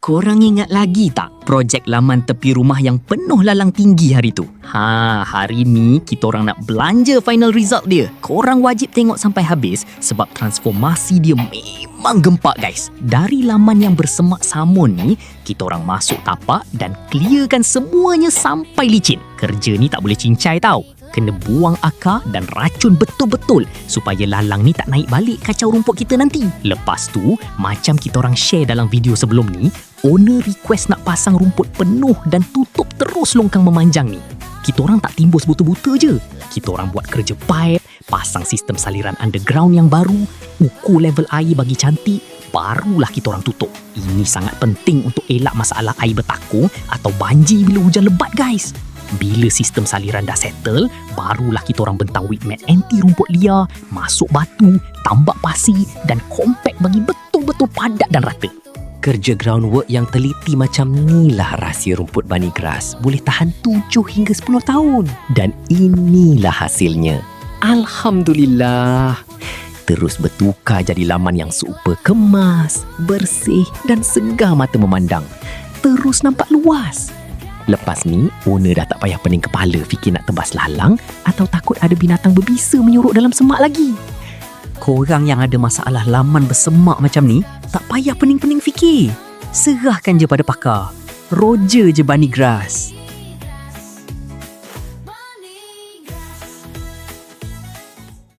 Korang ingat lagi tak projek laman tepi rumah yang penuh lalang tinggi hari tu? Hari ni kita orang nak belanja final result dia. Korang wajib tengok sampai habis sebab transformasi dia memang gempak guys. Dari laman yang bersemak samun ni, kita orang masuk tapak dan clearkan semuanya sampai licin. Kerja ni tak boleh cincai tau. Kena buang akar dan racun betul-betul supaya lalang ni tak naik balik kacau rumput kita nanti. Lepas tu, macam kita orang share dalam video sebelum ni, owner request nak pasang rumput penuh dan tutup terus longkang memanjang ni. Kita orang tak timbus buta-buta je. Kita orang buat kerja pipe, pasang sistem saliran underground yang baru, ukur level air bagi cantik, barulah kita orang tutup. Ini sangat penting untuk elak masalah air bertakung atau banjir bila hujan lebat guys. Bila sistem saliran dah settle, barulah kita orang bentang weed mat anti rumput liar, masuk batu, tambak pasir dan compact bagi betul-betul padat dan rata. Kerja groundwork yang teliti macam inilah rahsia rumput bunny grass boleh tahan 7 hingga 10 tahun. Dan inilah hasilnya. Alhamdulillah. Terus bertukar jadi laman yang super kemas, bersih dan segar mata memandang. Terus nampak luas. Lepas ni, owner dah tak payah pening kepala fikir nak tebas lalang atau takut ada binatang berbisa menyorok dalam semak lagi. Korang yang ada masalah laman bersemak macam ni, tak payah pening-pening fikir. Serahkan je pada pakar. Roger je Bunny Grass.